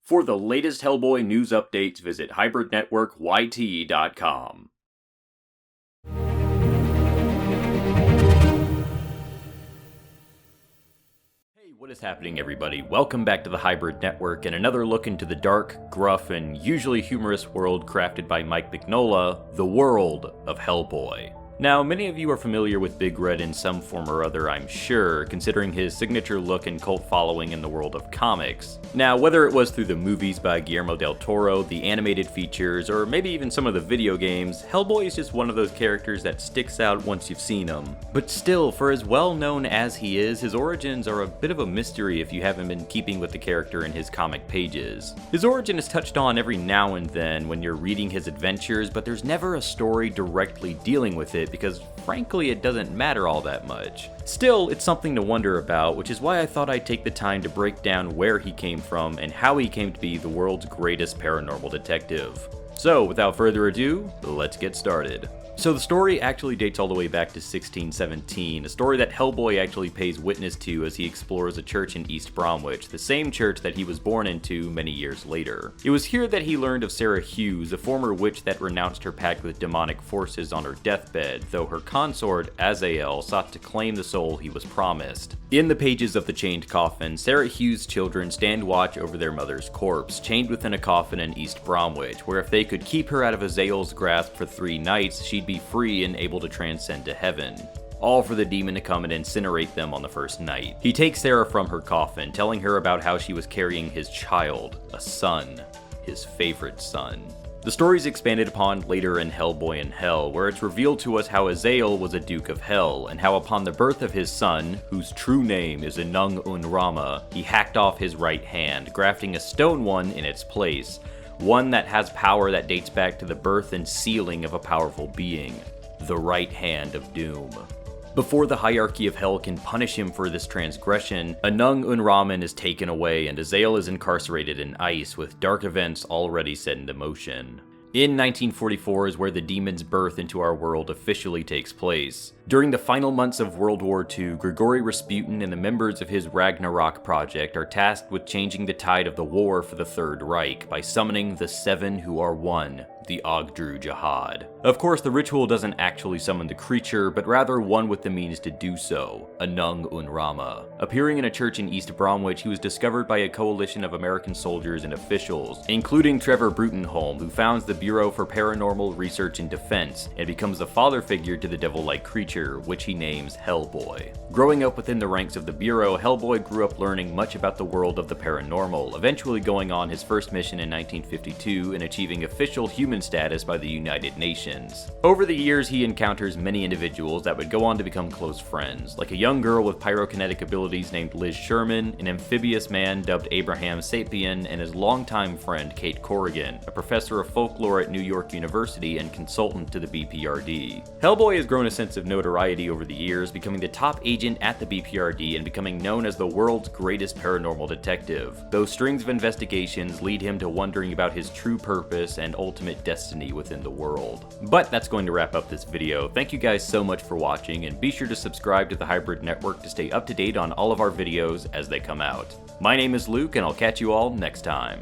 For the latest Hellboy news updates, visit hybridnetworkyt.com. Hey, what is happening, everybody? Welcome back to the Hybrid Network and another look into the dark, gruff, and usually humorous world crafted by Mike Mignola, the world of Hellboy. Now, many of you are familiar with Big Red in some form or other, I'm sure, considering his signature look and cult following in the world of comics. Now, whether it was through the movies by Guillermo del Toro, the animated features, or maybe even some of the video games, Hellboy is just one of those characters that sticks out once you've seen him. But still, for as well known as he is, his origins are a bit of a mystery if you haven't been keeping with the character in his comic pages. His origin is touched on every now and then when you're reading his adventures, but there's never a story directly dealing with it, because frankly it doesn't matter all that much. Still, it's something to wonder about, which is why I thought I'd take the time to break down where he came from and how he came to be the world's greatest paranormal detective. So, without further ado, let's get started. So the story actually dates all the way back to 1617, a story that Hellboy actually pays witness to as he explores a church in East Bromwich, the same church that he was born into many years later. It was here that he learned of Sarah Hughes, a former witch that renounced her pact with demonic forces on her deathbed, though her consort, Azael, sought to claim the soul he was promised. In the pages of the chained coffin, Sarah Hughes' children stand watch over their mother's corpse, chained within a coffin in East Bromwich, where if they could keep her out of Azael's grasp for 3 nights, she'd be free and able to transcend to heaven. All for the demon to come and incinerate them on the first night. He takes Sarah from her coffin, telling her about how she was carrying his child, a son, his favorite son. The story is expanded upon later in Hellboy in Hell, where it's revealed to us how Azael was a Duke of Hell, and how upon the birth of his son, whose true name is Anung Unrama, he hacked off his right hand, grafting a stone one in its place. One that has power that dates back to the birth and sealing of a powerful being, the right hand of doom. Before the hierarchy of hell can punish him for this transgression, Anung Unraman is taken away and Azael is incarcerated in ice, with dark events already set into motion. In 1944 is where the demon's birth into our world officially takes place. During the final months of World War II, Grigory Rasputin and the members of his Ragnarok project are tasked with changing the tide of the war for the Third Reich by summoning the Seven Who Are One, the Ogdru Jihad. Of course, the ritual doesn't actually summon the creature, but rather one with the means to do so, Anung Unrama. Appearing in a church in East Bromwich, he was discovered by a coalition of American soldiers and officials, including Trevor Brutenholm, who founds the Bureau for Paranormal Research and Defense, and becomes the father figure to the devil-like creature, which he names Hellboy. Growing up within the ranks of the Bureau, Hellboy grew up learning much about the world of the paranormal, eventually going on his first mission in 1952 and achieving official human status by the United Nations. Over the years, he encounters many individuals that would go on to become close friends, like a young girl with pyrokinetic abilities named Liz Sherman, an amphibious man dubbed Abraham Sapien, and his longtime friend Kate Corrigan, a professor of folklore at New York University and consultant to the BPRD. Hellboy has grown a sense of notoriety over the years, becoming the top agent at the BPRD and becoming known as the world's greatest paranormal detective, though strings of investigations lead him to wondering about his true purpose and ultimate destiny within the world. But that's going to wrap up this video. Thank you guys so much for watching, and be sure to subscribe to the Hybrid Network to stay up to date on all of our videos as they come out. My name is Luke, and I'll catch you all next time.